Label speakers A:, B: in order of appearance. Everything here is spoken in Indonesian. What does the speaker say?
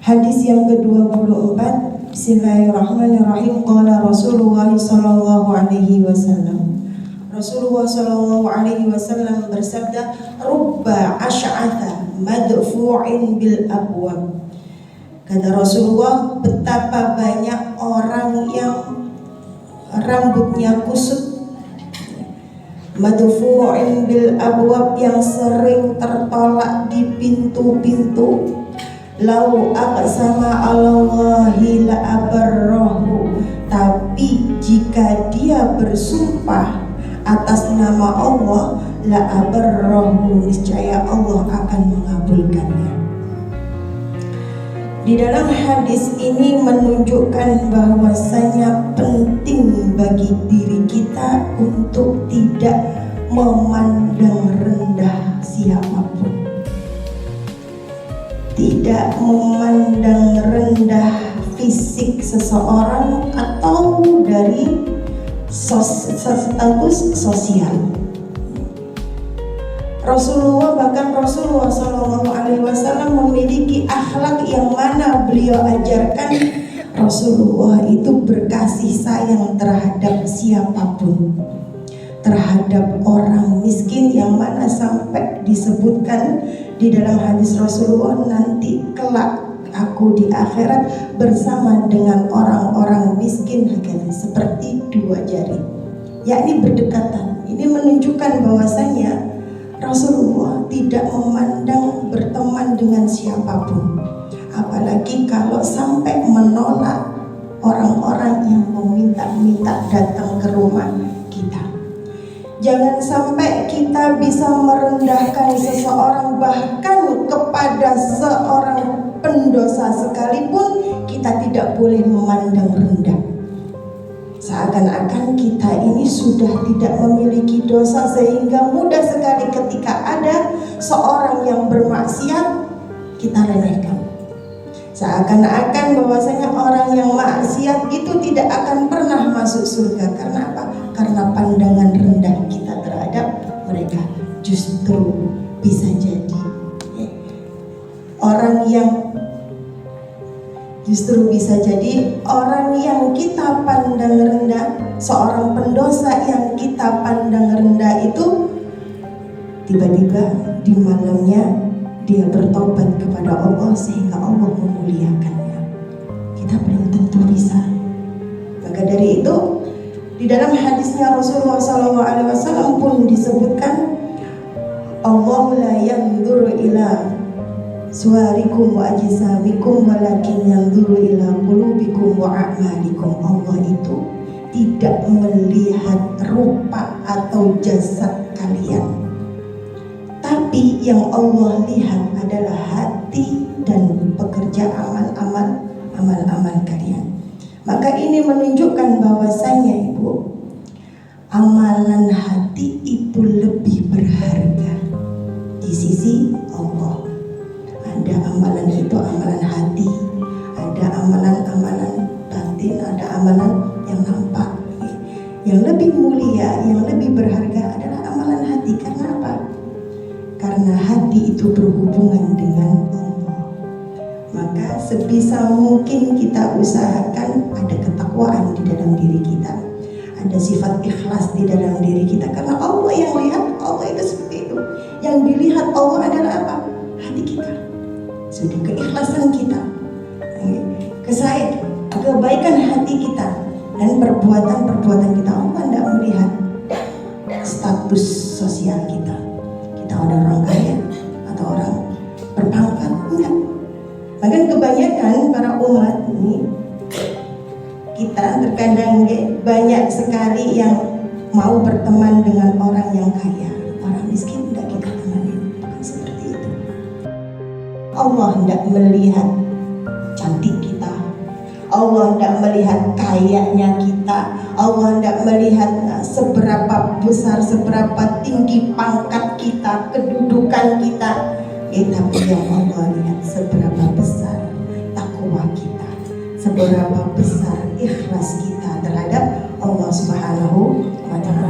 A: Hadis yang ke-24. Bismillahirrahmanirrahim. Qala Rasulullah sallallahu alaihi wasallam. Rasulullah sallallahu alaihi wasallam bersabda, "Rubba asy'atha madfu'in bil abwab." Kata Rasulullah, betapa banyak orang yang rambutnya kusut, madfu'in bil abwab, yang sering tertolak di pintu-pintu. Lau aqsama alallahi la abarrahu, tapi jika dia bersumpah atas nama Allah, la abarrahu, niscaya Allah akan mengabulkannya. Di dalam hadis ini menunjukkan bahwasanya penting bagi diri kita untuk tidak memandang rendah siapapun, tidak memandang rendah fisik seseorang atau dari status sosial. Rasulullah Shallallahu Alaihi Wasallam memiliki akhlak yang mana beliau ajarkan. Rasulullah itu berkasih sayang terhadap siapapun, terhadap orang miskin, yang mana sampai disebutkan di dalam hadis Rasulullah, nanti kelak aku di akhirat bersama dengan orang-orang miskin seperti dua jari, yakni berdekatan. Ini menunjukkan bahwasanya Rasulullah tidak memandang berteman dengan siapapun, apalagi kalau sampai menolak orang-orang yang meminta-minta datang ke rumah kita. Jangan sampai kita bisa merendahkan seseorang, bahkan kepada seorang pendosa sekalipun kita tidak boleh memandang rendah. Seakan-akan kita ini sudah tidak memiliki dosa, sehingga mudah sekali ketika ada seorang yang bermaksiat kita remehkan. Seakan-akan bahwasanya orang yang maksiat itu tidak akan pernah masuk surga. Karena apa? Karena pandangan rendah kita terhadap mereka. Justru bisa jadi orang yang kita pandang rendah, seorang pendosa yang kita pandang rendah itu, tiba-tiba di malamnya dia bertobat kepada Allah sehingga Allah memuliakannya. Kita belum tentu bisa. Maka dari itu, di dalam hadisnya Rasulullah SAW pun disebutkan, Allah la yanzuru ila suwarikum wa ajsamikum walakin yanzuru ila qulubikum wa a'malikum. Allah itu tidak melihat rupa atau jasad kalian, tapi yang Allah lihat adalah hati dan pekerja amal-amal kalian. Maka ini menunjukkan bahwasanya Ibu, amalan hati itu lebih berharga di sisi Allah. Ada amalan itu amalan hati, ada amalan-amalan batin, ada amalan yang nampak. Yang lebih mulia, yang lebih berharga adalah amalan hati. Karena apa? Karena hati itu berhubungan dengan Allah. Maka sebisa mungkin kita usahakan ada ketakwaan di dalam diri kita, ada sifat ikhlas di dalam diri kita. Karena Allah yang lihat, Allah itu seperti itu. Yang dilihat Allah adalah apa? Hati kita. Sudah keikhlasan kita, kebaikan hati kita, dan perbuatan kita. Allah tidak melihat status sosial kita. Kita ada orang kaya atau orang berpangkat, enggak. Bahkan kebanyakan para umat ini, kita terkadang banyak sekali yang mau berteman dengan orang yang kaya. Orang miskin tidak kita temani. Bukan seperti itu. Allah tidak melihat cantik kita, Allah tidak melihat kayanya kita, Allah tidak melihat seberapa besar, seberapa tinggi pangkat kita, kedudukan kita. Tapi yang Allah lihat seberapa besar takwa kita, seberapa besar ikhlas kita terhadap Allah Subhanahu wa Ta'ala.